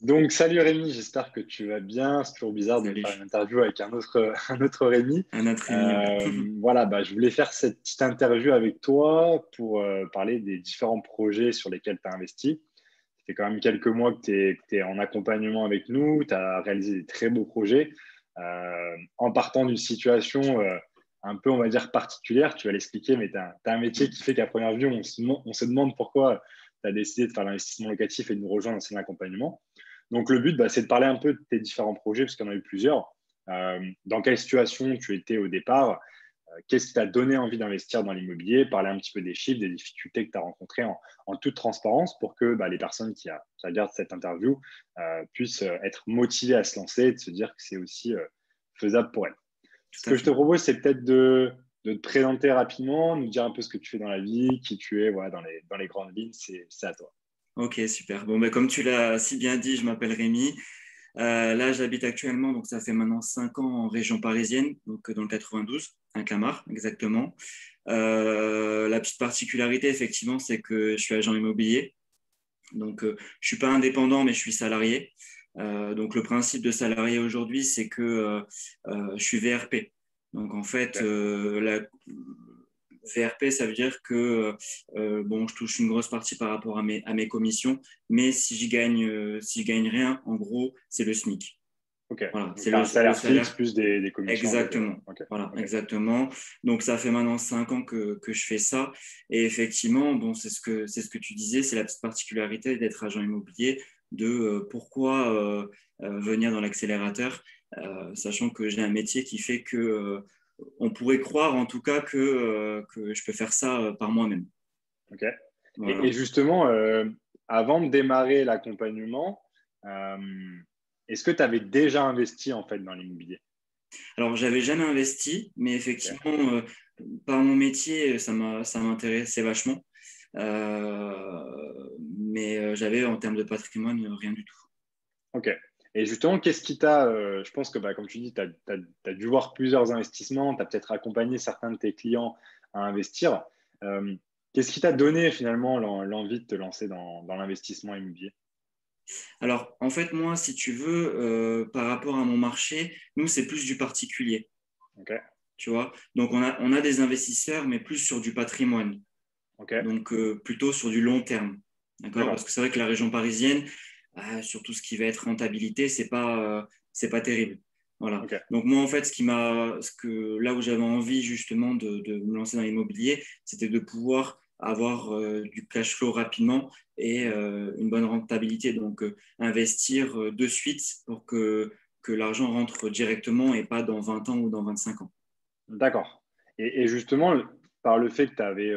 Donc, salut Rémi, j'espère que tu vas bien. C'est toujours bizarre de faire Salut, une interview avec un autre, un autre Rémi. un autre Rémi, ouais. Voilà, je voulais faire cette petite interview avec toi pour parler des différents projets sur lesquels tu as investi. Ça fait quand même quelques mois que tu es, en accompagnement avec nous, tu as réalisé des très beaux projets. En partant d'une situation un peu, on va dire, particulière, tu vas l'expliquer, mais tu as, un métier qui fait qu'à première vue, on se demande pourquoi tu as décidé de faire l'investissement locatif et de nous rejoindre dans cet accompagnement. Donc, le but, c'est de parler un peu de tes différents projets, parce qu'il y en a eu plusieurs. Dans quelle situation tu étais au départ? Qu'est-ce qui t'a donné envie d'investir dans l'immobilier? Parler un petit peu des chiffres, des difficultés que tu as rencontrées en toute transparence pour que les personnes qui regardent cette interview puissent être motivées à se lancer et de se dire que c'est aussi faisable pour elles. Ce Tout à que je te fait. propose, c'est peut-être de te présenter rapidement, nous dire un peu ce que tu fais dans la vie, qui tu es, voilà, dans les grandes lignes, c'est à toi. Ok, super. Bon, ben, comme tu l'as si bien dit, je m'appelle Rémi. Là, j'habite actuellement, donc ça fait maintenant 5 ans en région parisienne, donc dans le 92, à Clamart, exactement. La petite particularité, effectivement, c'est que je suis agent immobilier. Donc, je suis pas indépendant, mais je suis salarié. Donc, le principe de salarié aujourd'hui, c'est que je suis VRP. Donc, en fait, Ok. VRP, ça veut dire que bon, je touche une grosse partie par rapport à mes commissions, mais si je gagne rien, en gros, c'est le SMIC. Ok. Voilà, Donc, c'est tu as un le salaire fixe salaire. plus des commissions à côté. Exactement. Ok. Voilà, Ok. exactement. Donc, ça fait maintenant 5 ans que je fais ça. Et effectivement, bon, c'est ce que tu disais, c'est la petite particularité d'être agent immobilier, de pourquoi venir dans l'accélérateur, sachant que j'ai un métier qui fait que on pourrait croire en tout cas que je peux faire ça par moi-même. Ok. Et Voilà. justement, avant de démarrer l'accompagnement, euh, est-ce que tu avais déjà investi en fait dans l'immobilier? Alors, j'avais jamais investi, mais Ok. effectivement, par mon métier, ça m'intéressait vachement. Mais j'avais en termes de patrimoine rien du tout. Ok. Et justement, qu'est-ce qui t'a, je pense que comme tu dis, tu as, dû voir plusieurs investissements, tu as peut-être accompagné certains de tes clients à investir. Euh, Qu'est-ce qui t'a donné finalement l'envie de te lancer dans l'investissement immobilier? Alors, en fait, moi, si tu veux, par rapport à mon marché, nous, c'est plus du particulier, Ok. tu vois. Donc, on a des investisseurs, mais plus sur du patrimoine, Ok. donc plutôt sur du long terme, d'accord? D'accord. Parce que c'est vrai que la région parisienne, sur tout ce qui va être rentabilité, c'est pas terrible. Voilà. Ok. Donc moi, en fait, là où j'avais envie justement de me lancer dans l'immobilier, c'était de pouvoir avoir du cash flow rapidement et une bonne rentabilité. Donc investir de suite pour que l'argent rentre directement et pas dans 20 ans ou dans 25 ans. D'accord. Et justement, par le fait que tu avais,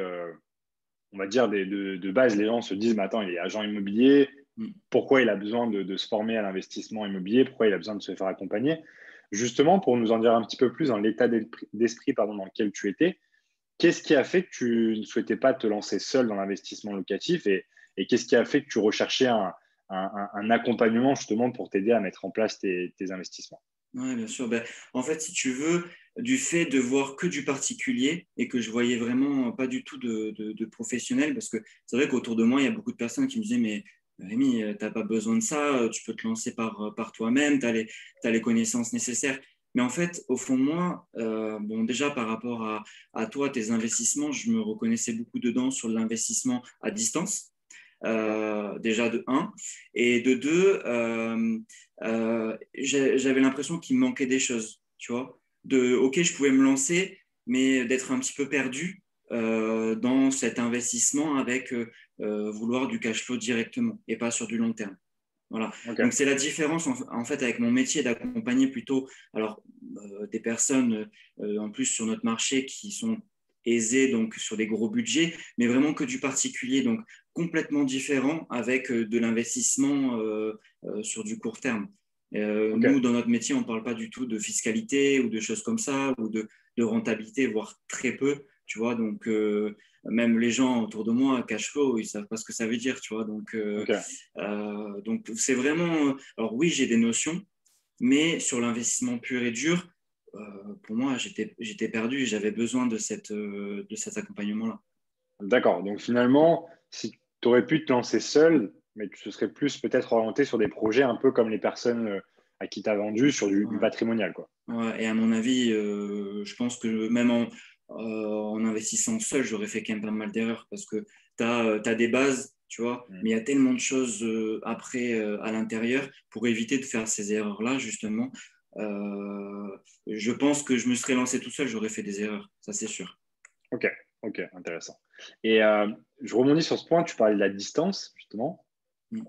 on va dire, de base, les gens se disent, mais attends, il est agent immobilier, Mm. pourquoi il a besoin de se former à l'investissement immobilier, pourquoi il a besoin de se faire accompagner? Justement, pour nous en dire un petit peu plus dans l'état d'esprit dans lequel tu étais, qu'est-ce qui a fait que tu ne souhaitais pas te lancer seul dans l'investissement locatif et qu'est-ce qui a fait que tu recherchais un accompagnement justement pour t'aider à mettre en place tes investissements? Ouais, bien sûr. Ben, en fait, si tu veux, du fait de voir que du particulier et que je voyais vraiment pas du tout de professionnel, parce que c'est vrai qu'autour de moi, il y a beaucoup de personnes qui me disaient, mais Rémi, t'as pas besoin de ça, tu peux te lancer par toi-même, t'as les connaissances nécessaires. Mais en fait, au fond de moi, bon, déjà par rapport à toi, tes investissements, je me reconnaissais beaucoup dedans sur l'investissement à distance. D'accord. Déjà de un. Et de deux, j'avais l'impression qu'il me manquait des choses, tu vois. Ok, je pouvais me lancer, mais d'être un petit peu perdu dans cet investissement avec vouloir du cash flow directement et pas sur du long terme. Voilà. Ok. Donc c'est la différence en fait avec mon métier d'accompagner plutôt alors des personnes en plus sur notre marché qui sont aisées donc sur des gros budgets, mais vraiment que du particulier donc complètement différent avec de l'investissement sur du court terme. Ok. Nous dans notre métier on ne parle pas du tout de fiscalité ou de choses comme ça ou de rentabilité voire très peu, tu vois donc même les gens autour de moi, cash flow, ils savent pas ce que ça veut dire, tu vois. Ok. Donc c'est vraiment. Alors oui, j'ai des notions, mais sur l'investissement pur et dur, pour moi, j'étais perdu et j'avais besoin de cet accompagnement-là. D'accord. Donc finalement, si tu aurais pu te lancer seul, Mais tu serais plus peut-être orienté sur des projets un peu comme les personnes à qui tu as vendu sur du Ouais. patrimonial, quoi. Ouais, et à mon avis, je pense que même en investissant seul, j'aurais fait quand même pas mal d'erreurs parce que tu as, des bases, tu vois, Mm. mais il y a tellement de choses après à l'intérieur pour éviter de faire ces erreurs-là, justement. Je pense que je me serais lancé tout seul, j'aurais fait des erreurs, ça c'est sûr. Ok, ok, intéressant. Et je rebondis sur ce point, tu parlais de la distance, justement. Mm.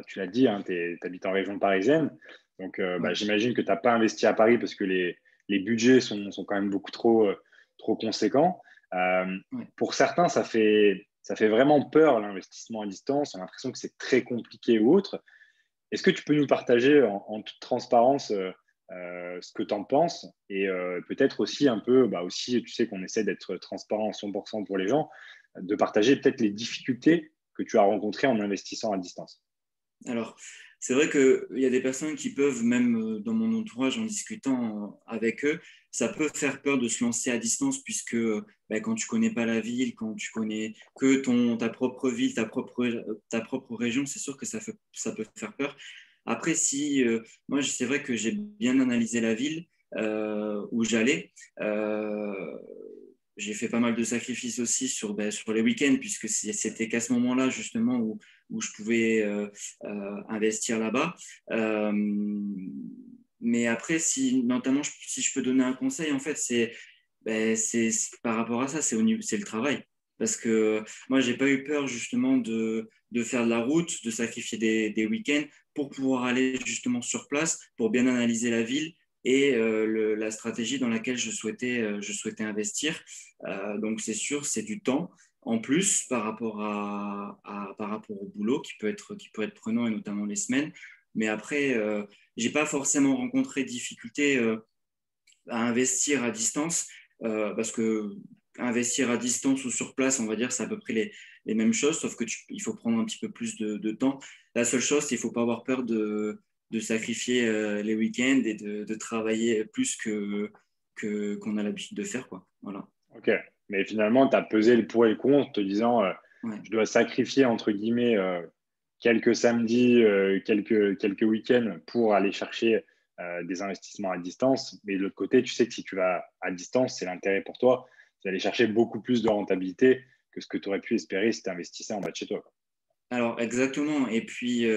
Tu l'as dit, hein, tu habites en région parisienne. Donc, Ouais, j'imagine que tu n'as pas investi à Paris parce que les budgets sont quand même beaucoup trop conséquents. Euh, ouais. pour certains, ça fait vraiment peur l'investissement à distance. On a l'impression que c'est très compliqué ou autre. Est-ce que tu peux nous partager en toute transparence ce que tu en penses et peut-être aussi un peu, aussi, tu sais qu'on essaie d'être transparent à 100% pour les gens, de partager peut-être les difficultés que tu as rencontrées en investissant à distance. Alors, c'est vrai qu'il y a des personnes qui peuvent, même dans mon entourage, en discutant avec eux, ça peut faire peur de se lancer à distance puisque quand tu connais pas la ville, quand tu connais que ta propre ville, ta propre région, c'est sûr que ça peut faire peur. Après, si moi, c'est vrai que j'ai bien analysé la ville où j'allais. J'ai fait pas mal de sacrifices aussi sur les week-ends, puisque c'était qu'à ce moment-là, justement, où je pouvais investir là-bas. Euh, mais après, notamment, si je peux donner un conseil, en fait, c'est par rapport à ça, c'est le travail. Parce que moi, j'ai pas eu peur justement de faire de la route, de sacrifier des week-ends pour pouvoir aller justement sur place, pour bien analyser la ville et la stratégie dans laquelle je souhaitais investir. Donc, c'est sûr, c'est du temps en plus par rapport au boulot qui peut être prenant et notamment les semaines. Mais après, j'ai pas forcément rencontré de difficultés à investir à distance parce que investir à distance ou sur place, on va dire, c'est à peu près les mêmes choses, sauf que il faut prendre un petit peu plus de temps. La seule chose, c'est qu'il ne faut pas avoir peur de sacrifier les week-ends et de travailler plus qu'on a l'habitude de faire, quoi. Voilà. Ok, mais finalement, tu as pesé le pour et le contre en te disant, Ouais. je dois sacrifier, entre guillemets, quelques samedis, quelques week-ends pour aller chercher des investissements à distance. Mais de l'autre côté, tu sais que si tu vas à distance, c'est l'intérêt pour toi, c'est d'aller chercher beaucoup plus de rentabilité que ce que tu aurais pu espérer si tu investissais en bas de chez toi, quoi. Alors, exactement. Et puis,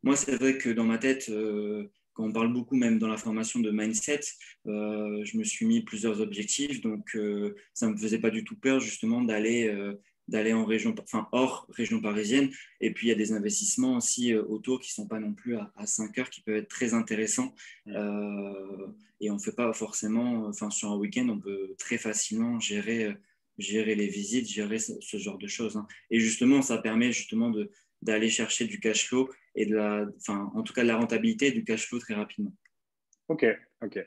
moi, c'est vrai que dans ma tête, quand on parle beaucoup, même dans la formation de mindset, je me suis mis plusieurs objectifs. Donc, ça ne me faisait pas du tout peur, justement, d'aller en région, enfin, hors région parisienne. Et puis, il y a des investissements aussi autour qui ne sont pas non plus à 5 heures, qui peuvent être très intéressants. Mm. Et on ne fait pas forcément, enfin, sur un week-end, on peut très facilement gérer les visites, gérer ce genre de choses, hein. Et justement, ça permet justement d'aller chercher du cash flow et enfin, en tout cas de la rentabilité et du cash flow très rapidement. Ok, ok.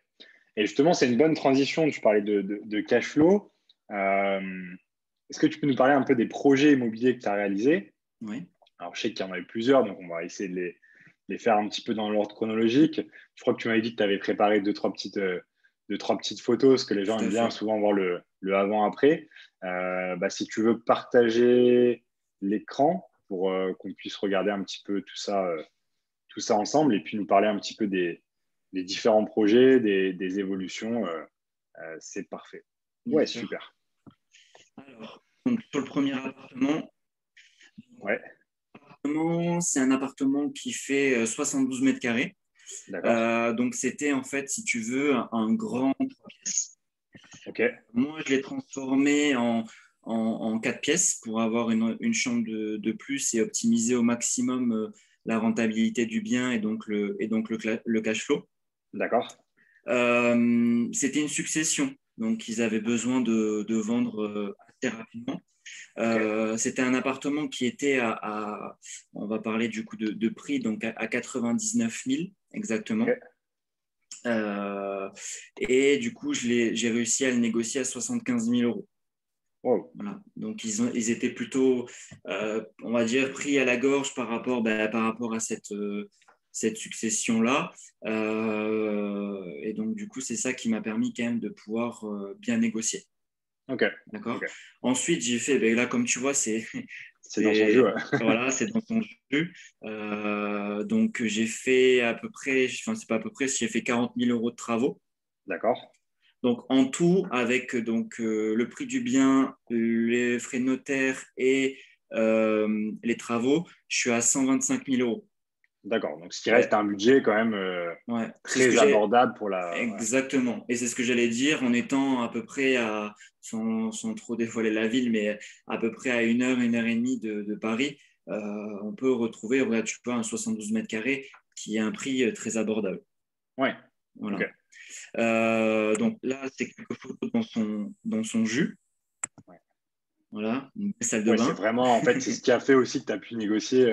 Et justement, c'est une bonne transition. Tu parlais de cash flow. Est-ce que tu peux nous parler un peu des projets immobiliers que tu as réalisés? Oui, Alors, je sais qu'il y en avait plusieurs, donc on va essayer de les faire un petit peu dans l'ordre chronologique. Je crois que tu m'avais dit que tu avais préparé deux, trois petites photos, parce que les gens tout aiment à bien fait. souvent voir le avant-après. Si tu veux partager l'écran pour qu'on puisse regarder un petit peu tout ça ensemble et puis nous parler un petit peu des différents projets, des évolutions, c'est parfait. Bien Ouais, sûr. super. Alors, donc, sur le premier appartement, Ouais, c'est un appartement qui fait 72 mètres carrés. d'accord. Donc, c'était en fait, si tu veux, un grand 3 pièces. Ok, Moi, je l'ai transformé en 4 pièces pour avoir une chambre de plus et optimiser au maximum la rentabilité du bien et donc le cash flow. d'accord. C'était une succession, donc ils avaient besoin de vendre assez rapidement. Ok, C'était un appartement qui était on va parler du coup de prix, donc à 99 000 ok. exactement. Euh, et du coup, j'ai réussi à le négocier à 75 000 euros. Wow. Voilà. Donc, ils étaient plutôt, on va dire, pris à la gorge par rapport à cette succession-là. Et donc, du coup, c'est ça qui m'a permis quand même de pouvoir bien négocier. Ok. D'accord. Ok. Ensuite, j'ai fait, ben là, comme tu vois, C'est dans son jeu, ouais. voilà, c'est dans son jus. Donc, j'ai fait à peu près, enfin, c'est pas à peu près, j'ai fait 40 000 € de travaux. D'accord. Donc, en tout, avec donc, le prix du bien, les frais de notaire et les travaux, je suis à 125 000 €. D'accord. Donc, ce qui reste Ouais, un budget quand même ouais. C'est ce que très j'ai. abordable pour la. Ouais. Exactement. Et c'est ce que j'allais dire en étant à peu près à, sans trop dévoiler la ville, mais à peu près à 1 heure et demie de Paris, on peut retrouver, regarde, tu vois, un 72 mètres carrés qui est un prix très abordable. Ouais. Ok. Voilà. Donc là, c'est quelques photos dans son jus. Ouais. Voilà, une belle salle de Ouais, c'est bain. vraiment, en fait, c'est ce qui a fait aussi que tu as pu négocier.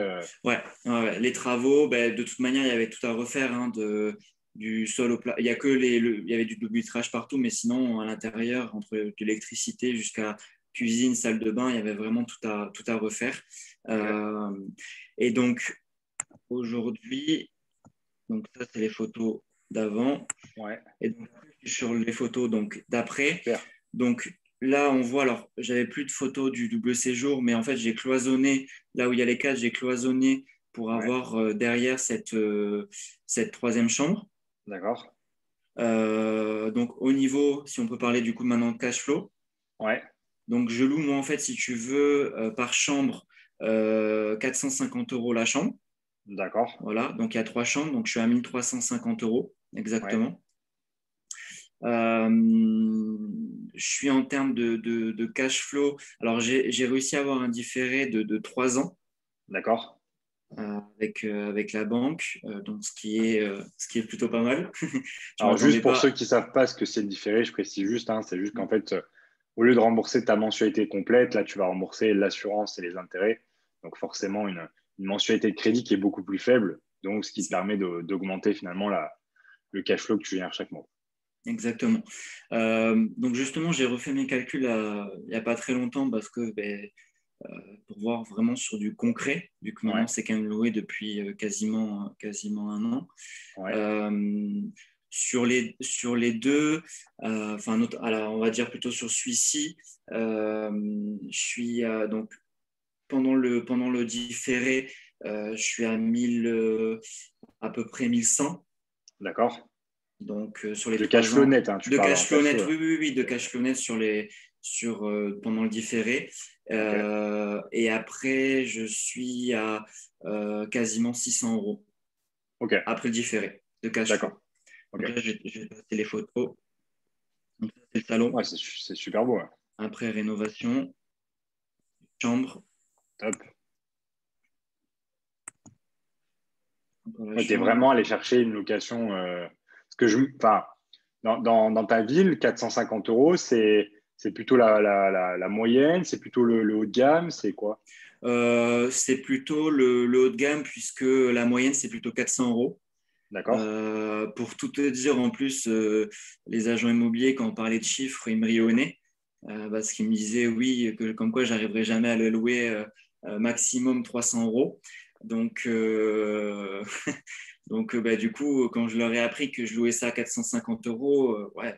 Ouais, ouais, ouais. Les travaux, ben, de toute manière, il y avait tout à refaire, hein, du sol au plat. Il y a que il y avait du double vitrage partout, mais sinon, à l'intérieur, entre de l'électricité jusqu'à cuisine, salle de bain, il y avait vraiment tout à refaire. Ok. Euh, et donc, aujourd'hui, donc ça, c'est les photos d'avant. Ouais. Et donc, sur les photos donc, d'après, Super. donc là, on voit, alors, j'avais plus de photos du double séjour, mais en fait, j'ai cloisonné, là où il y a les cadres, j'ai cloisonné pour Ouais. avoir derrière cette troisième chambre. D'accord. Donc, au niveau, si on peut parler du coup maintenant de cash flow, Ouais. donc je loue, moi, en fait, si tu veux, par chambre, 450 € la chambre. D'accord. Voilà, donc il y a 3 chambres, donc je suis à 1 350 € Ouais. exactement. Euh, je suis en termes de cash flow. Alors, j'ai réussi à avoir un différé de 3 ans D'accord. avec la banque, donc ce qui est plutôt pas mal. Je ne Alors, juste m'attendais pour ceux pas. qui ne savent pas ce que c'est le différé, je précise juste, hein, c'est juste qu'en fait, au lieu de rembourser ta mensualité complète, là, tu vas rembourser l'assurance et les intérêts. Donc, forcément, une mensualité de crédit qui est beaucoup plus faible. Donc, ce qui te permet d'augmenter finalement le cash flow que tu génères chaque mois. Exactement. Donc, justement, j'ai refait mes calculs il n'y a pas très longtemps parce que ben, pour voir vraiment sur du concret, vu que Ouais. maintenant c'est quand même loué depuis quasiment un an. Ouais. Euh, sur les deux, enfin, alors on va dire plutôt sur celui-ci, je suis donc pendant le différé, je suis à 1000, à peu près 1100. D'accord. Donc sur les De cash 3 flow ans net, hein, tu de parles en cash flow cash net, flow. oui, oui, oui, de Ok. cash flow net pendant le différé. Ok. Et après, je suis à quasiment 600 € Ok. après le différé de cash D'accord. flow. Ok. Donc là, je vais passer les photos. Donc, ça, c'est le salon. Ouais, c'est super beau. Ouais. Après rénovation, chambre. Top. Encore la Ouais, tu es chambre. vraiment allé chercher une location. Parce que enfin, dans ta ville, 450 euros, c'est plutôt la moyenne, c'est plutôt le haut de gamme, c'est quoi? C'est plutôt le haut de gamme puisque la moyenne, c'est plutôt 400 €. D'accord? Pour tout te dire, en plus, les agents immobiliers, quand on parlait de chiffres, ils me riaient au nez parce qu'ils me disaient, oui, que, comme quoi j'arriverai jamais à le louer maximum 300 €. Donc, donc bah, du coup, quand je leur ai appris que je louais ça à 450 €, ouais,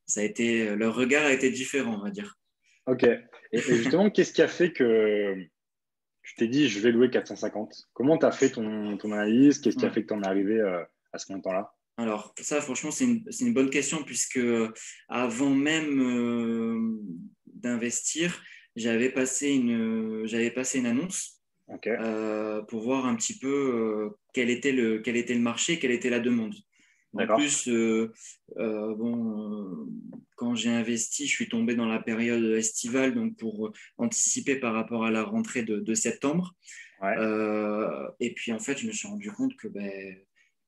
ça a été, leur regard a été différent, on va dire. Ok. Et justement, qu'est-ce qui a fait que tu t'es dit, je vais louer 450? Comment tu as fait ton analyse? Qu'est-ce qui a Ouais. fait que tu en es arrivé à ce montant-là? Alors, ça, franchement, c'est une bonne question puisque avant même d'investir, j'avais passé une annonce Ok. pour voir un petit peu quel était le marché, quelle était la demande. En D'accord. plus, bon, quand j'ai investi, je suis tombé dans la période estivale, donc pour anticiper par rapport à la rentrée de septembre. Ouais. Et puis, en fait, je me suis rendu compte que ben,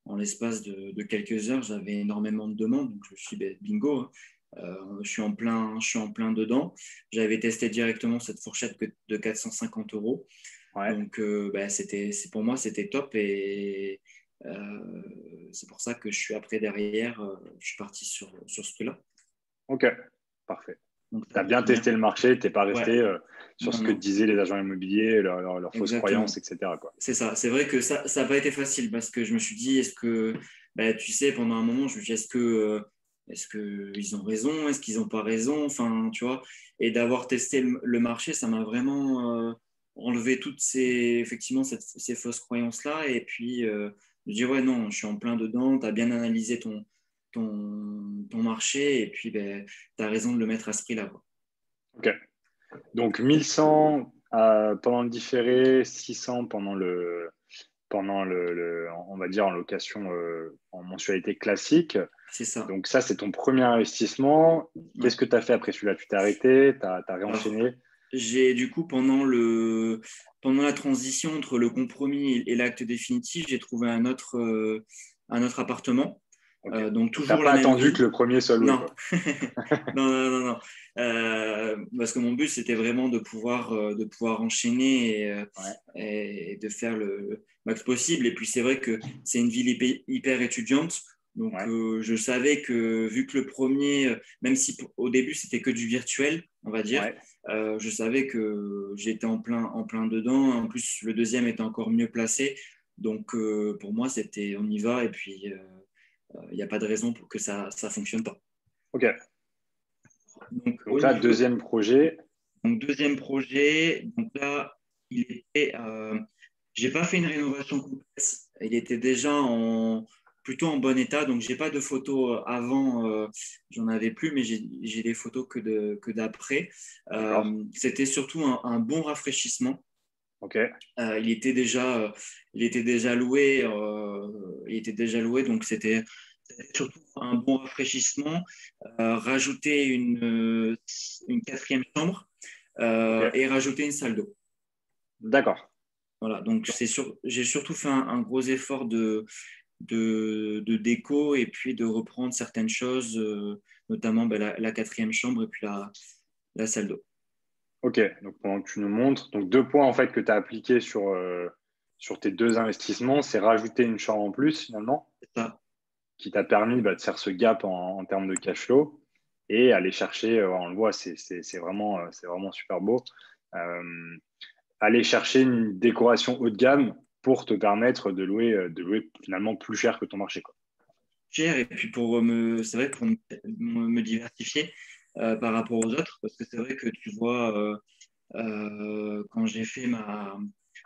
en l'espace de quelques heures, j'avais énormément de demandes. Donc, je me suis dit, ben, bingo, hein. Je suis en plein dedans. J'avais testé directement cette fourchette de 450 euros. Ouais. Donc, pour moi, c'était top. Et c'est pour ça que je suis après derrière, je suis parti sur ce prix-là. Ok. Parfait. Donc, Tu ça, as pour bien finir. testé le marché, tu n'es pas Ouais, resté sur non, ce que non, disaient les agents immobiliers, leurs fausses croyances, exactement. etc., quoi. C'est ça. C'est vrai que ça n'a pas été facile parce que je me suis dit, est-ce que, bah, tu sais, pendant un moment, je me suis dit, est-ce qu'ils ont raison, est-ce qu'ils n'ont pas raison, enfin, tu vois. Et d'avoir testé le marché, ça m'a vraiment enlevé effectivement, ces fausses croyances-là. Et puis, de dire, ouais, non, je suis en plein dedans, tu as bien analysé ton marché, et puis, ben, tu as raison de le mettre à ce prix-là, quoi. Ok. Donc 1100 pendant le différé, 600 pendant le, on va dire en location en mensualité classique. C'est ça. Donc ça, c'est ton premier investissement. Ouais. Qu'est-ce que tu as fait après celui-là? Tu t'es arrêté, tu as Alors, réenchaîné? j'ai du coup, pendant la transition entre le compromis et l'acte définitif, j'ai trouvé un autre appartement. Ok. Donc, Donc, tu n'as toujours pas la même attendu que ville. le premier soit loué, Non, quoi. non, non, non, non. Parce que mon but, c'était vraiment de pouvoir enchaîner Ouais, et de faire le max possible. Et puis, c'est vrai que c'est une ville hyper étudiante. Donc, ouais, je savais que vu que le premier, même si au début, c'était que du virtuel, on va dire, ouais. je savais que j'étais en plein dedans. En plus, le deuxième était encore mieux placé. Donc, pour moi, c'était on y va. Et puis, il n'y a pas de raison pour que ça ne fonctionne pas. Ok. Donc, Donc là, deuxième projet. deuxième projet, donc là, j'ai pas fait une rénovation complète. Il était déjà plutôt en bon état. Donc, j'ai pas de photos avant. J'en avais plus, mais j'ai des photos que d'après. D'accord. C'était surtout un bon rafraîchissement. Ok. Il était déjà loué. Il était déjà loué, donc c'était surtout un bon rafraîchissement. Rajouter une quatrième chambre Ok. et rajouter une salle d'eau. D'accord. Voilà, donc j'ai surtout fait un gros effort de déco et puis de reprendre certaines choses, notamment ben, la quatrième chambre et puis la salle d'eau. Ok. Donc pendant que tu nous montres, donc deux points en fait que tu as appliqués sur tes deux investissements, c'est rajouter une chambre en plus finalement, C'est ça. qui t'a permis de faire ce gap en termes de cash flow et aller chercher, on le voit, c'est vraiment super beau. Euh, Aller chercher une décoration haut de gamme pour te permettre de louer finalement plus cher que ton marché, quoi. Cher et puis c'est vrai pour me diversifier par rapport aux autres, parce que c'est vrai que tu vois, quand j'ai fait ma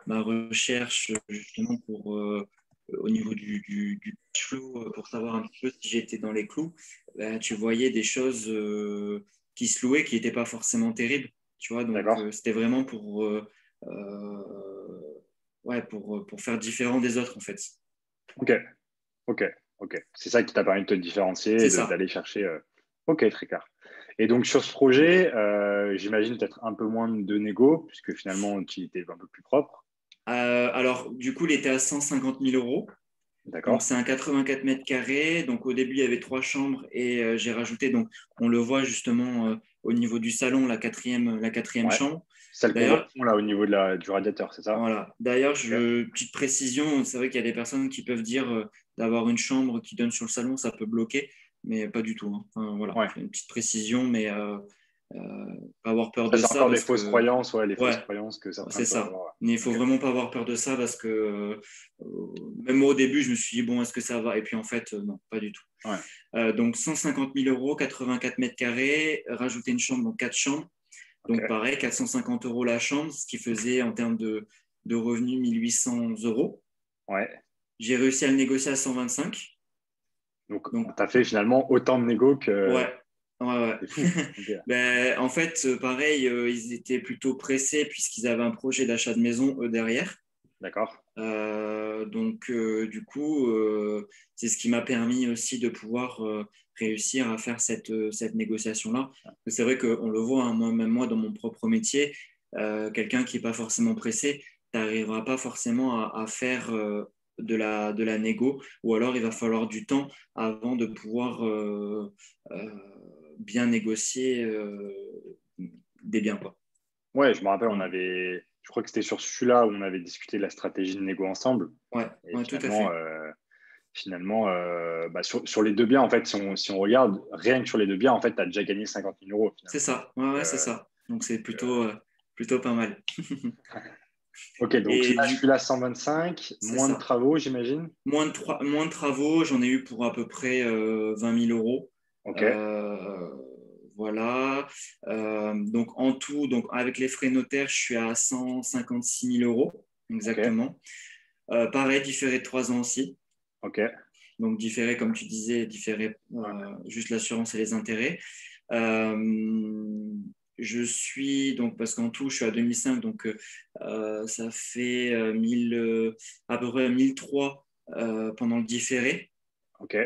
recherche justement au niveau du cash flow, pour savoir un petit peu si j'étais dans les clous, ben, tu voyais des choses qui se louaient qui n'étaient pas forcément terribles. Tu vois, donc D'accord? c'était vraiment ouais, pour faire différent des autres en fait. Ok, ok, ok. C'est ça qui t'a permis de te différencier C'est et ça. d'aller chercher. Ok, très clair. Et donc sur ce projet, j'imagine peut-être un peu moins de négo, puisque finalement tu étais un peu plus propre. Alors, du coup, il était à 150 000 euros. Donc, D'accord? c'est un 84 mètres carrés. Donc, au début, il y avait trois chambres et j'ai rajouté, donc, on le voit justement au niveau du salon, la quatrième Ouais. chambre. Celle qu'on voit D'ailleurs, au fond, là au niveau du radiateur, c'est ça? voilà. D'ailleurs, Ok. petite précision, c'est vrai qu'il y a des personnes qui peuvent dire d'avoir une chambre qui donne sur le salon, ça peut bloquer, mais pas du tout, hein. Enfin, voilà, Ouais. c'est une petite précision, mais euh, pas avoir peur Ça, de c'est ça encore des parce fausses que, croyances, ouais, les fausses ouais, croyances que certains c'est peuvent ça. avoir. Mais il faut Ok. vraiment pas avoir peur de ça parce que même moi, au début, je me suis dit, bon, est-ce que ça va? Et puis en fait, non, pas du tout. Ouais. Donc 150 000 euros, 84 mètres carrés, rajouter une chambre, donc quatre chambres. Ok. Donc pareil, 450 euros la chambre, ce qui faisait en termes de revenus 1800 euros. Ouais. J'ai réussi à le négocier à 125. Donc, Donc tu as fait finalement autant de négo que. ouais, ouais, ouais. C'est fou. Ok. Ben, en fait, pareil, ils étaient plutôt pressés puisqu'ils avaient un projet d'achat de maison, eux, derrière. D'accord. Donc, du coup, c'est ce qui m'a permis aussi de pouvoir réussir à faire cette négociation-là. C'est vrai qu'on le voit, hein, même moi, dans mon propre métier, quelqu'un qui n'est pas forcément pressé, tu n'arriveras pas forcément à faire de la négo, ou alors il va falloir du temps avant de pouvoir euh, bien négocier des biens, quoi. Ouais, je me rappelle, Voilà. je crois que c'était sur celui-là où on avait discuté de la stratégie de négo ensemble. Ouais, Et ouais, tout à finalement, fait. bah, sur les deux biens, en fait, si on regarde, rien que sur les deux biens, en fait, tu as déjà gagné 50 000 euros C'est finalement. ça, ouais, ouais, c'est ça. Donc c'est plutôt pas mal. Ok, donc Et là, je suis là 125, c'est moins de ça. travaux, j'imagine. Moins de travaux, j'en ai eu pour à peu près 20 000 euros. OK. Voilà. Donc, en tout, donc, avec les frais notaires, je suis à 156 000 euros, OK. exactement. Pareil, différé de 3 ans aussi. OK. Donc, différé, comme tu disais, différé Ouais. juste l'assurance et les intérêts. Je suis, donc, parce qu'en tout, je suis à 2005, donc ça fait 1000, à peu près 1003 pendant le différé. OK.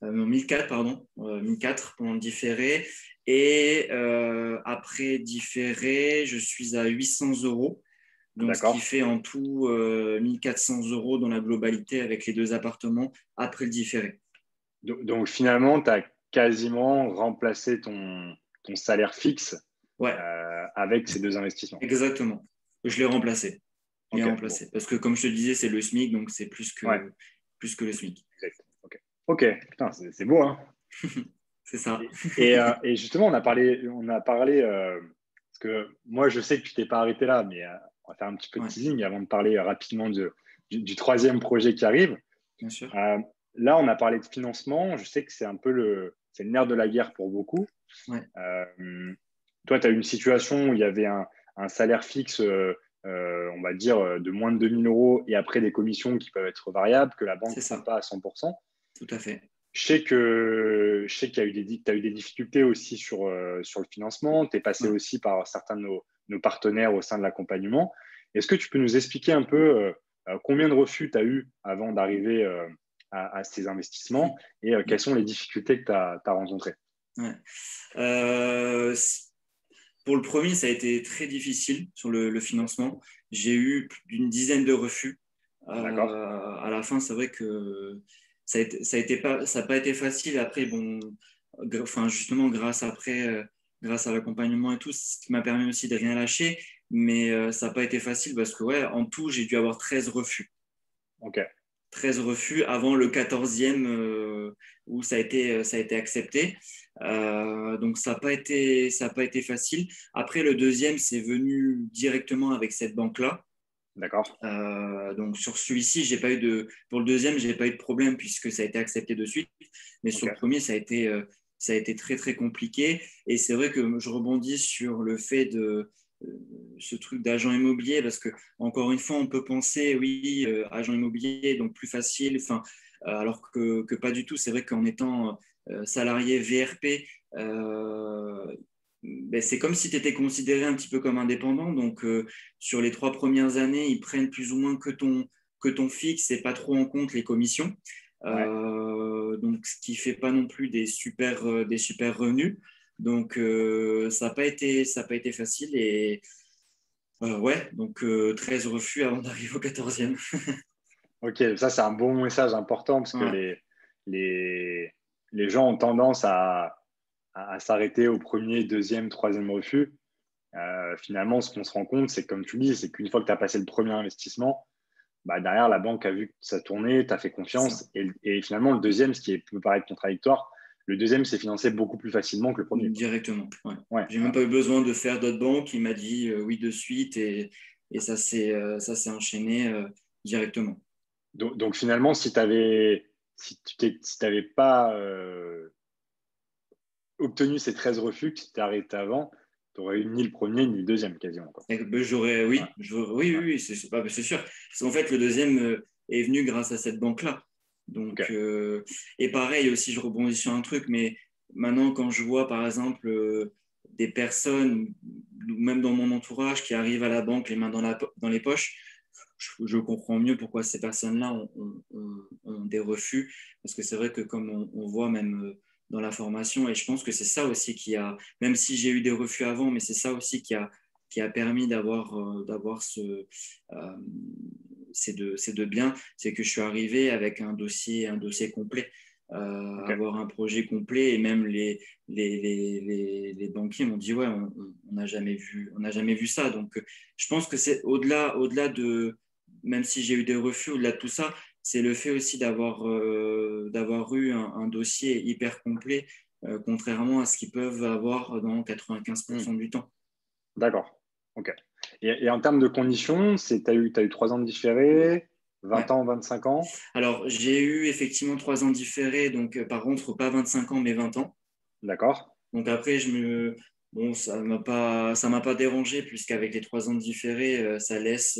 Non, 1004, pardon, 1004 pendant le différé. Et après différé, je suis à 800 euros. Donc, ce qui D'accord. fait en tout 1400 euros dans la globalité avec les 2 appartements après le différé. Donc, finalement, tu as quasiment remplacé ton salaire fixe Ouais, avec ces deux investissements. exactement. Je l'ai remplacé. Je l'ai OK. Bon. remplacé. Parce que, comme je te disais, c'est le SMIC, donc c'est Ouais. plus que le SMIC. Exact. OK. OK. Putain, c'est beau, hein? C'est ça. Et justement, on a parlé parce que moi, je sais que tu t'es pas arrêté là, mais on va faire un petit peu de Ouais, teasing avant de parler rapidement du troisième projet qui arrive. bien sûr. Euh, Là, on a parlé de financement. Je sais que c'est le nerf de la guerre pour beaucoup. Ouais, Euh, Toi, tu as eu une situation où il y avait un salaire fixe, on va dire, de moins de 2 000 euros et après des commissions qui peuvent être variables, que la banque c'est ne prend ça. pas à 100%. Tout à fait. Je sais qu'il y a eu t'as eu des difficultés aussi sur le financement. Tu es passé Ouais. aussi par certains de nos partenaires au sein de l'accompagnement. Est-ce que tu peux nous expliquer un peu combien de refus tu as eu avant d'arriver à ces investissements et quelles sont les difficultés que tu as rencontrées? Ouais. Euh, pour le premier, ça a été très difficile sur le financement. J'ai eu plus d'une dizaine de refus. D'accord. À la fin, c'est vrai que ça a pas été facile. Après, bon, enfin, justement, grâce à l'accompagnement et tout, ce qui m'a permis aussi de rien lâcher. Mais ça n'a pas été facile parce que, ouais, en tout, j'ai dû avoir 13 refus. OK. 13 refus avant le 14e où ça a été accepté. Donc, ça n'a pas été facile. Après, le deuxième, c'est venu directement avec cette banque-là. D'accord. Donc, sur celui-ci, pour le deuxième, j'ai pas eu de problème puisque ça a été accepté de suite. Mais sur OK. le premier, ça a été très, très compliqué. Et c'est vrai que je rebondis sur le fait de ce truc d'agent immobilier parce que, encore une fois, on peut penser, oui, agent immobilier, donc plus facile, enfin, alors que pas du tout. C'est vrai qu'en étant salarié VRP, ben, c'est comme si tu étais considéré un petit peu comme indépendant. Donc, sur les 3 premières années, ils prennent plus ou moins que ton fixe et pas trop en compte les commissions. Ouais. Donc, ce qui fait pas non plus des super revenus. Donc, ça n'a pas été facile. Et ouais, donc 13 refus avant d'arriver au 14e. OK. Ça, c'est un bon message important parce que Ouais, les, les gens ont tendance à s'arrêter au premier, deuxième, troisième refus. Finalement, ce qu'on se rend compte, c'est que, comme tu dis, c'est qu'une fois que tu as passé le premier investissement, bah, derrière, la banque a vu que ça tournait, tu as fait c'est ça. confiance. Et finalement, le deuxième, ce qui peut paraître contradictoire, le deuxième s'est financé beaucoup plus facilement que le premier, quoi. Directement. Ouais. Ouais, J'ai même pas eu besoin de faire d'autres banques. Il m'a dit oui de suite et ça s'est enchaîné directement. donc, finalement, si tu n'avais pas obtenu ces 13 refus, que tu t'es arrêté avant, tu n'aurais eu ni le premier ni le deuxième quasiment, quoi. Ouais, Oui, ouais. c'est sûr. Parce qu'en fait, le deuxième est venu grâce à cette banque-là. OK. Donc, et pareil aussi, je rebondis sur un truc, mais maintenant, quand je vois, par exemple, des personnes, même dans mon entourage, qui arrivent à la banque les mains dans les poches, je comprends mieux pourquoi ces personnes-là ont des refus. Parce que c'est vrai que comme on voit même dans la formation, et je pense que c'est ça aussi qui a, même si j'ai eu des refus avant, mais c'est ça aussi qui a permis d'avoir ces deux biens, c'est que je suis arrivé avec un dossier complet, OK. avoir un projet complet, et même les banquiers m'ont dit ouais, on n'a jamais vu ça. Donc, je pense que c'est au-delà de, même si j'ai eu des refus, au-delà de tout ça, c'est le fait aussi d'avoir eu un dossier hyper complet, contrairement à ce qu'ils peuvent avoir dans Hmm. 95% du temps. D'accord. OK. Et en termes de conditions, t'as eu 3 ans de différé, Ouais. 20 ans, 25 ans. Alors, j'ai eu effectivement 3 ans différés, donc par contre, pas 25 ans, mais 20 ans. D'accord. Donc après, bon, ça m'a pas dérangé puisqu'avec les 3 ans de différé, ça laisse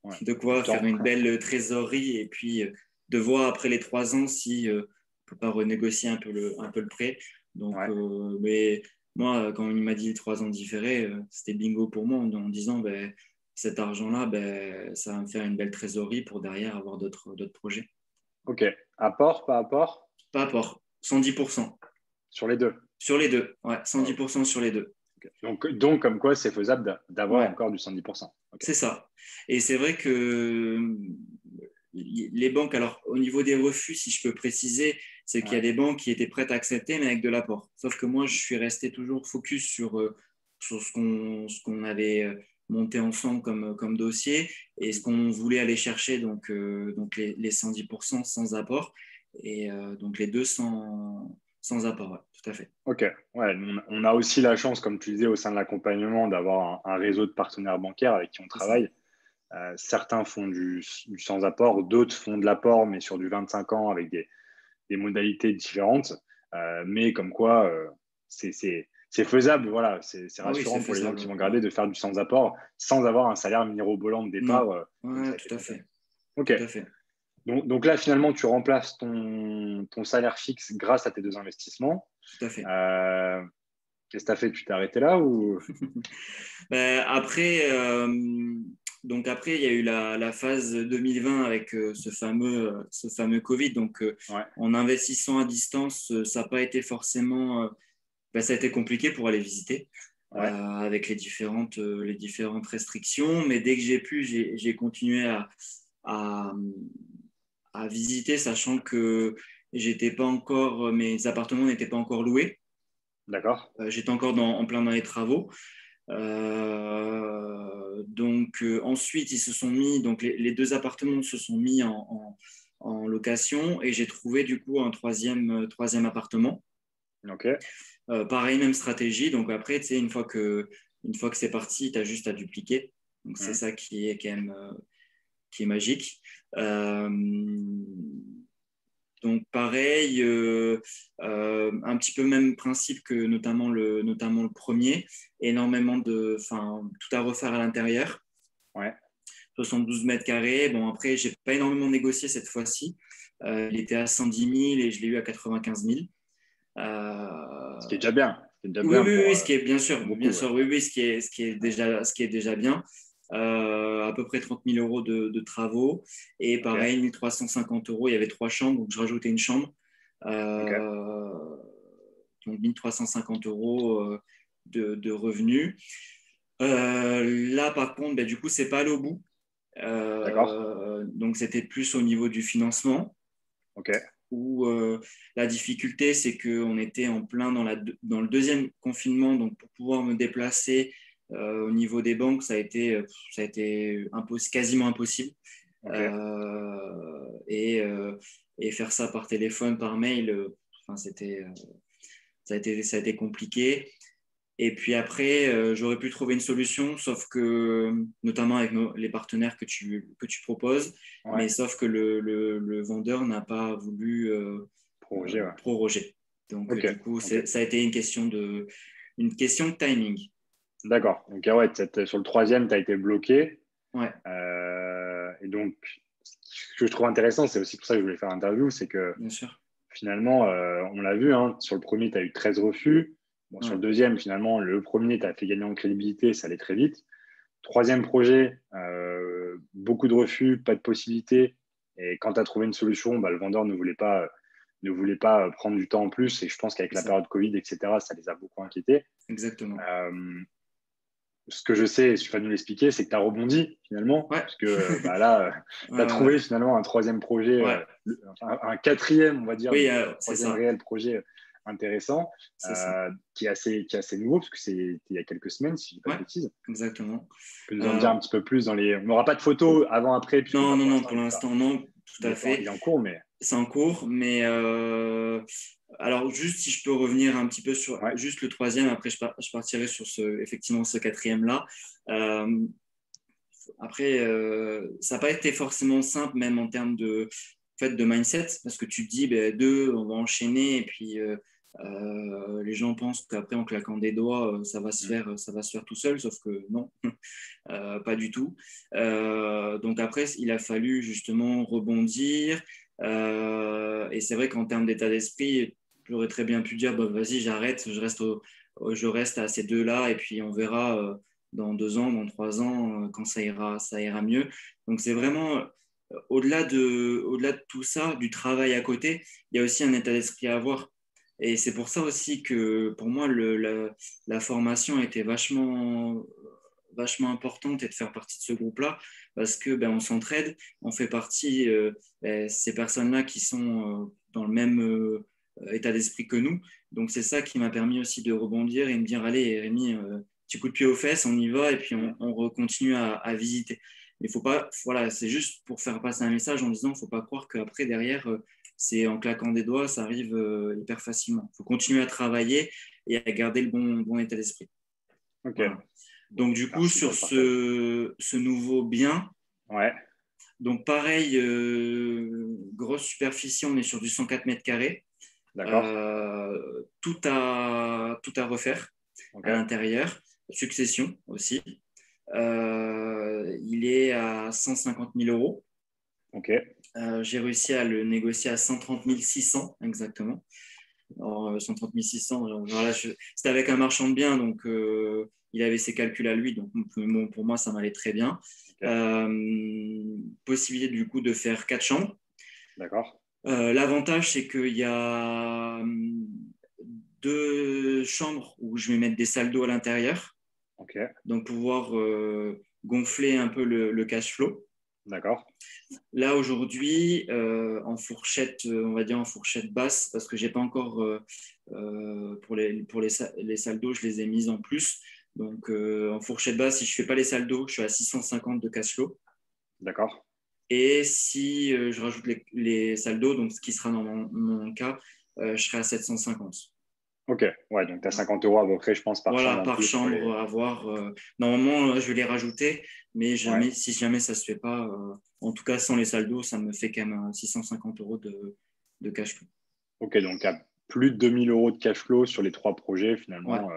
Ouais. de Du quoi faire temps. une belle trésorerie et puis de voir après les 3 ans si on peut pas renégocier un peu le prêt. Donc, Ouais. mais moi, quand il m'a dit 3 ans de différé, c'était bingo pour moi en disant ben, cet argent-là, ben, ça va me faire une belle trésorerie pour derrière avoir d'autres projets. Ok. Apport, pas apport? Pas apport, 110%. Sur les deux. Sur les deux, ouais, Ouais, 110% sur les deux. ok. Donc, comme quoi, c'est faisable d'avoir Ouais, encore du 110%. Ok. c'est ça. Et c'est vrai que les banques, alors au niveau des refus, si je peux préciser, c'est qu'il y Ouais. a des banques qui étaient prêtes à accepter, mais avec de l'apport. Sauf que moi, je suis resté toujours focus sur ce qu'on avait monté ensemble comme dossier et ce qu'on voulait aller chercher, donc les 110% sans apport, et donc les deux sans apport, ouais, tout à fait. Ok. Ouais, on a aussi la chance, comme tu disais, au sein de l'accompagnement, d'avoir un réseau de partenaires bancaires avec qui on C'est ça. travaille. Certains font du sans-apport, d'autres font de l'apport, mais sur du 25 ans avec des modalités différentes. Mais comme quoi, c'est faisable. Voilà, c'est Ah oui, c'est rassurant pour les gens faisable. qui vont Ouais. garder de faire du sans-apport sans avoir un salaire mirobolant de départ, Non, comme ça ouais, a été tout à ton cas. fait. Ok. Tout à fait. Donc là, finalement, tu remplaces ton salaire fixe grâce à tes deux investissements. Tout à fait. Euh, Qu'est-ce que tu as fait? Tu t'es arrêté là ou... Ben, après, donc après, il y a eu la phase 2020 avec ce fameux Covid. Donc, Ouais, en investissant à distance, ça n'a pas été forcément, ben, ça a été compliqué pour aller visiter ouais, avec les différentes restrictions. Mais dès que j'ai pu, j'ai continué à, à visiter, sachant que j'étais pas encore, mes appartements n'étaient pas encore loués. d'accord. J'étais encore en plein dans les travaux. Donc ensuite, ils se sont mis, donc les deux appartements se sont mis en location et j'ai trouvé du coup un troisième appartement. Ok. Pareil, même stratégie. Donc après, tu sais, une fois que c'est parti, tu as juste à dupliquer. Donc c'est Mhm. ça qui est quand même qui est magique. Euh, donc pareil, un petit peu même principe que notamment le premier, tout à refaire à l'intérieur, Ouais. 72 mètres carrés. Bon après, j'ai pas énormément négocié cette fois-ci. Il était à 110 000 et je l'ai eu à 95 000. Ce qui est déjà bien. Ce qui est déjà Oui, bien oui, oui, ce qui est pour beaucoup. bien Ouais. sûr, oui, oui, ce qui est déjà bien. À peu près 30 000 euros de travaux. Et Ok. pareil, 1 350 euros. Il y avait 3 chambres, donc je rajoutais une chambre. Ok. Euh, donc 1 350 euros de revenus. Là, par contre, ben, du coup, c'est pas allé au bout. D'accord. Donc, c'était plus au niveau du financement Ok. où la difficulté, c'est qu'on était en plein dans le deuxième confinement. Donc, pour pouvoir me déplacer au niveau des banques, ça a été quasiment impossible. Ok. Et faire ça par téléphone, par mail, enfin, ça a été compliqué. Et puis après, j'aurais pu trouver une solution, sauf que, notamment avec les partenaires que tu proposes, Ouais. mais sauf que le vendeur n'a pas voulu Prorogé, ouais. proroger. Donc, Ok. du coup, Ok. ça a été une question de timing. D'accord. Donc, ah ouais, sur le troisième, tu as été bloqué. Ouais, Et donc, ce que je trouve intéressant, c'est aussi pour ça que je voulais faire l'interview, c'est que bien sûr. finalement, on l'a vu, hein, sur le premier, tu as eu 13 refus. Bon, sur Ouais, le deuxième, finalement, le premier, tu as fait gagner en crédibilité, ça allait très vite. Troisième projet, beaucoup de refus, pas de possibilité. Et quand tu as trouvé une solution, bah, le vendeur ne voulait pas prendre du temps en plus. Et je pense qu'avec c'est la ça, période Covid, etc., ça les a beaucoup inquiétés. exactement. Euh, Ce que je sais, et tu vas nous l'expliquer, c'est que tu as rebondi finalement, Ouais, puisque bah, là, tu as ouais, trouvé finalement un troisième projet, ouais. enfin, un quatrième, on va dire, Oui, mais c'est troisième ça, réel projet intéressant, c'est ça. qui est assez nouveau, parce que c'est il y a quelques semaines, si je ne dis pas de Ouais, bêtises. exactement. Tu peux nous en dire Euh, un petit peu plus dans les. On n'aura pas de photos avant-après, puisque non, bah, non, pour non, l'instant, pour l'instant, non, tout à fait. il est en cours, mais C'est en cours, mais alors juste si je peux revenir un petit peu sur ouais, juste le troisième, après je partirai sur effectivement ce quatrième-là. Euh, Après, ça n'a pas été forcément simple, même en termes de mindset, parce que tu te dis, ben, deux, on va enchaîner, et puis Les gens pensent qu'après, en claquant des doigts, ça va se faire tout seul, sauf que non, pas du tout. Donc après, il a fallu justement rebondir. Et c'est vrai qu'en termes d'état d'esprit, j'aurais très bien pu dire, bah, vas-y, j'arrête, je reste à ces deux-là, et puis on verra dans 2 ans, dans 3 ans, quand ça ira mieux. Donc c'est vraiment, au-delà de tout ça, du travail à côté, il y a aussi un état d'esprit à avoir. Et c'est pour ça aussi que pour moi, la formation était vachement importante et de faire partie de ce groupe-là parce que on s'entraide, on fait partie ces personnes-là qui sont dans le même état d'esprit que nous. Donc c'est ça qui m'a permis aussi de rebondir et me dire allez Rémi, petit coup de pied aux fesses, on y va et puis on continue à visiter. Mais faut pas, voilà, c'est juste pour faire passer un message en disant faut pas croire qu'après derrière c'est en claquant des doigts, ça arrive hyper facilement. Il faut continuer à travailler et à garder le bon état d'esprit. Ok. Voilà. Donc, du coup, Merci pour sur le partage. ce nouveau bien, Ouais, donc pareil, grosse superficie, on est sur du 104 mètres carrés. d'accord. Tout à refaire Ok, à l'intérieur, succession aussi. Il est à 150 000 euros. ok, J'ai réussi à le négocier à 130 600 exactement. Alors, 130 600, voilà, c'était avec un marchand de biens, donc il avait ses calculs à lui, donc bon, pour moi, ça m'allait très bien. ok, Possibilité du coup de faire 4 chambres. d'accord. L'avantage, c'est qu'il y a 2 chambres où je vais mettre des salles d'eau à l'intérieur, Ok, donc pouvoir gonfler un peu le cash flow. d'accord. Là, aujourd'hui, en fourchette, on va dire en fourchette basse, parce que j'ai pas encore, les salles d'eau, je les ai mises en plus. Donc, en fourchette basse, si je fais pas les salles d'eau, je suis à 650 de cash flow. D'accord. Et si je rajoute les salles d'eau, donc ce qui sera dans mon cas, je serai à 750. Ok, ouais, donc tu as 50 euros à peu près, je pense, par Voilà, chambre en par plus sur les. chambre à voir. Normalement, je vais les rajouter, mais Ouais, si jamais ça ne se fait pas, en tout cas sans les salles d'eau, ça me fait quand même 650 euros de cash flow. ok, donc tu as plus de 2 000 euros de cash flow sur les 3 projets Ouais, finalement,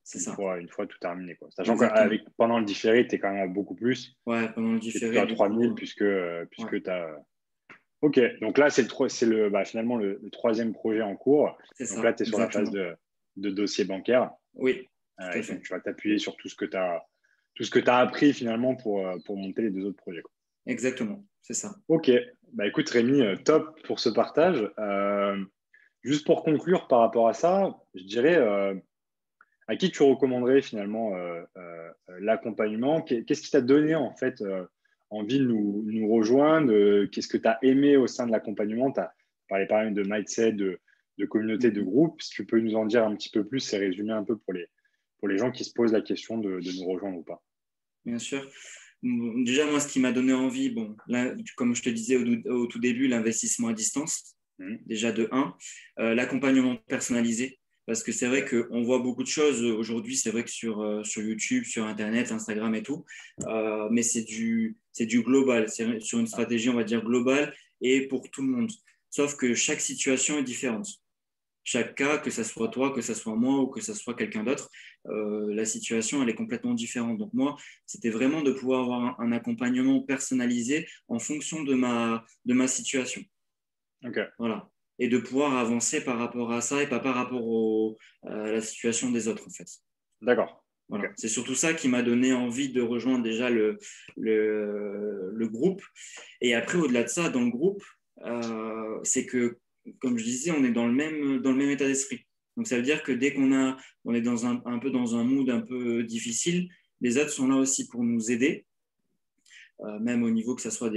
c'est ça, une fois tout terminé, quoi. Sachant exactement. qu'avec pendant le différé, tu es quand même à beaucoup plus. Ouais, pendant le Tu es plutôt différé, à du 3 000 coup, puisque, ouais, puisque tu as. Ok, donc là, finalement le troisième projet en cours. c'est Donc là, ça, tu es sur la phase exactement. de dossier bancaire. Oui, tout à Et donc, fait, tu vas t'appuyer sur tout ce que tu as appris finalement pour monter les 2 autres projets, quoi. exactement, c'est ça. Ok, bah écoute Rémi, top pour ce partage. Juste pour conclure par rapport à ça, je dirais à qui tu recommanderais finalement l'accompagnement? Qu'est-ce qui t'a donné en fait envie de nous rejoindre? Qu'est-ce que tu as aimé au sein de l'accompagnement? Tu as parlé par exemple de mindset, de communauté, de Mhm. groupe. Si tu peux nous en dire un petit peu plus et résumer un peu pour les gens qui se posent la question de nous rejoindre ou pas. Bien sûr. Bon, déjà, moi, ce qui m'a donné envie, bon, là, comme je te disais au tout début, l'investissement à distance, Mhm. déjà de un, l'accompagnement personnalisé, parce que c'est vrai Ok, qu'on voit beaucoup de choses aujourd'hui, c'est vrai que sur YouTube, sur Internet, Instagram et tout, mais c'est du global, c'est sur une ouais, stratégie, on va dire, globale et pour tout le monde. Sauf que chaque situation est différente. Chaque cas, que ce soit toi, que ce soit moi ou que ce soit quelqu'un d'autre, la situation, elle est complètement différente. Donc moi, c'était vraiment de pouvoir avoir un accompagnement personnalisé en fonction de ma situation. ok, Voilà. Et de pouvoir avancer par rapport à ça et pas par rapport à la situation des autres, en fait. d'accord. Ok, Voilà. C'est surtout ça qui m'a donné envie de rejoindre déjà le groupe. Et après, au-delà de ça, dans le groupe, c'est que, comme je disais, on est dans le même état d'esprit. Donc, ça veut dire que dès on est un peu dans un mood un peu difficile, les autres sont là aussi pour nous aider, même au niveau que ce soit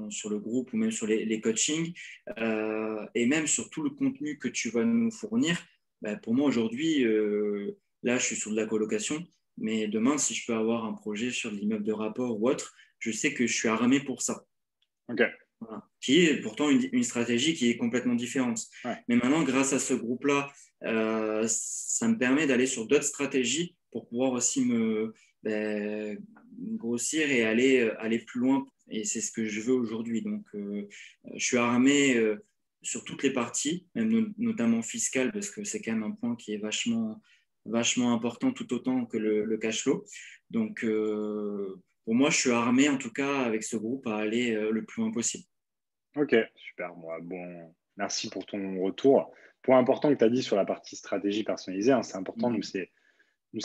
sur le groupe ou même sur les coachings, et même sur tout le contenu que tu vas nous fournir. Ben, pour moi, aujourd'hui, là, je suis sur de la colocation, mais demain, si je peux avoir un projet sur de l'immeuble de rapport ou autre, je sais que je suis armé pour ça. ok, Voilà. Qui est pourtant une stratégie qui est complètement différente. ouais, Mais maintenant, grâce à ce groupe-là, ça me permet d'aller sur d'autres stratégies pour pouvoir aussi ben, grossir et aller plus loin. Et c'est ce que je veux aujourd'hui. Donc, je suis armé sur toutes les parties, même notamment fiscale, parce que c'est quand même un point qui est vachement important, tout autant que le cash flow. Donc, pour moi, je suis armé, en tout cas, avec ce groupe, à aller le plus loin possible. Ok, super. Bon, merci pour ton retour. Point important que tu as dit sur la partie stratégie personnalisée, hein, c'est important. Nous, c'est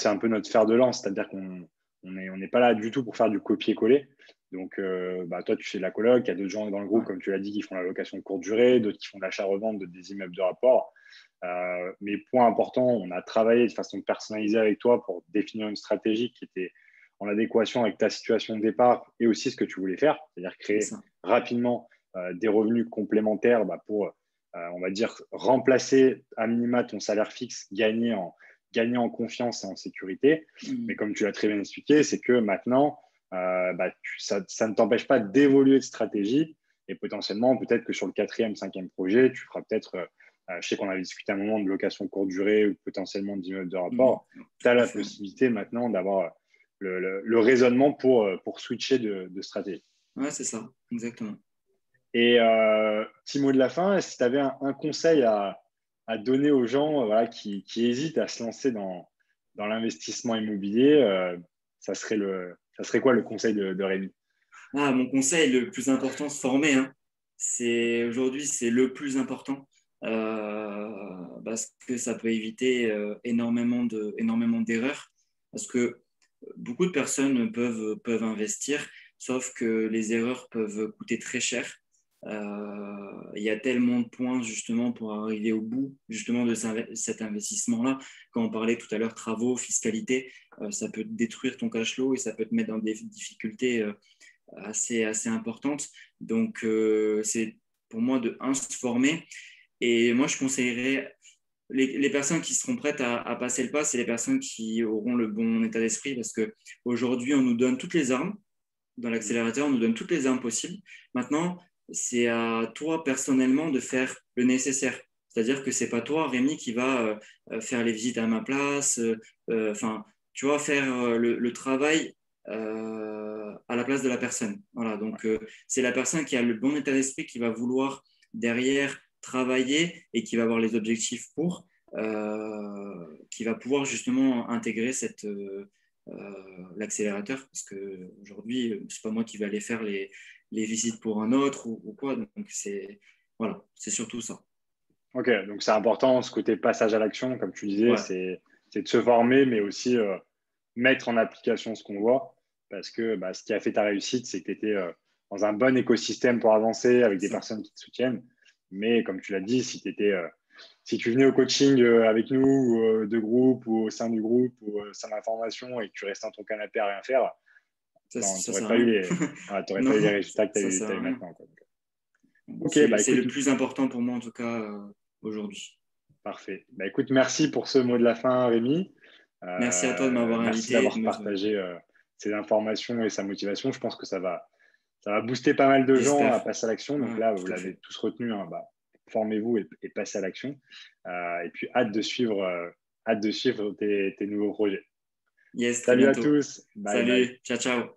un peu notre fer de lance, c'est-à-dire qu'on n'est pas là du tout pour faire du copier-coller. Donc, toi, tu fais de la coloc, il y a d'autres gens dans le groupe, Ouais. comme tu l'as dit, qui font la location de courte durée, d'autres qui font de l'achat-revente des immeubles de rapport. Mais point important, on a travaillé de façon personnalisée avec toi pour définir une stratégie qui était en adéquation avec ta situation de départ et aussi ce que tu voulais faire, c'est-à-dire C'est créer ça. rapidement des revenus complémentaires pour, on va dire, remplacer à minima ton salaire fixe, gagner en confiance et en sécurité. Mais comme tu l'as très bien expliqué, c'est que maintenant, ça ne t'empêche pas d'évoluer de stratégie et potentiellement, peut-être que sur le quatrième, cinquième projet, tu feras peut-être, je sais qu'on avait discuté un moment de location courte durée ou potentiellement d'immeubles de rapport. Tu Tout as à la fait. possibilité maintenant d'avoir le raisonnement pour switcher de stratégie. Ouais, c'est ça, exactement. Et petit mot de la fin, si tu avais un conseil à donner aux gens qui hésitent à se lancer dans l'investissement immobilier, ça serait quoi le conseil de Rémi? Ah, mon conseil le plus important, se former. Hein. Aujourd'hui, c'est le plus important parce que ça peut éviter énormément d'erreurs. Parce que beaucoup de personnes peuvent investir, sauf que les erreurs peuvent coûter très cher. Il y a tellement de points justement pour arriver au bout justement de cet investissement-là. Quand on parlait tout à l'heure travaux, fiscalité, ça peut détruire ton cash flow et ça peut te mettre dans des difficultés assez importante. Donc, c'est pour moi de se former. Et moi, je conseillerais les personnes qui seront prêtes à passer le pas, c'est les personnes qui auront le bon état d'esprit parce qu'aujourd'hui, on nous donne toutes les armes. Dans l'accélérateur, on nous donne toutes les armes possibles. Maintenant, c'est à toi personnellement de faire le nécessaire. C'est-à-dire que c'est pas toi, Rémi, qui va faire les visites à ma place. Enfin, tu vas faire le travail à la place de la personne. Voilà, donc c'est la personne qui a le bon état d'esprit qui va vouloir derrière travailler et qui va avoir les objectifs qui va pouvoir justement intégrer l'accélérateur parce que aujourd'hui c'est pas moi qui vais aller faire les visites pour un autre ou quoi, donc c'est surtout ça. Ok, donc c'est important ce côté passage à l'action, comme tu disais, Ouais, c'est de se former, mais aussi mettre en application ce qu'on voit. Parce que ce qui a fait ta réussite, c'est que tu étais dans un bon écosystème pour avancer avec des ça, personnes qui te soutiennent. Mais comme tu l'as dit, si tu venais au coaching avec nous, de groupe, ou au sein du groupe, ou au sein de la formation, et que tu restais dans ton canapé à rien faire, tu ça n'aurais sert à pas eu rien. t'aurais Non, pas eu les résultats que ça tu sert as à eu rien. maintenant, quoi. Ok, C'est écoute, le plus important pour moi en tout cas aujourd'hui. parfait. Écoute, merci pour ce mot de la fin, Rémi. Merci à toi de m'avoir Merci invité et de d'avoir me... partagé ces informations et sa motivation. Je pense que ça va booster pas mal de gens à J'espère. passer à l'action. Donc Ouais, là, vous tout à l'avez fait. tous retenu, hein, formez-vous et passez à l'action. Et puis, hâte de suivre tes nouveaux projets. Yes, très Salut à bientôt. tous. Bye bye. Salut, ciao, ciao.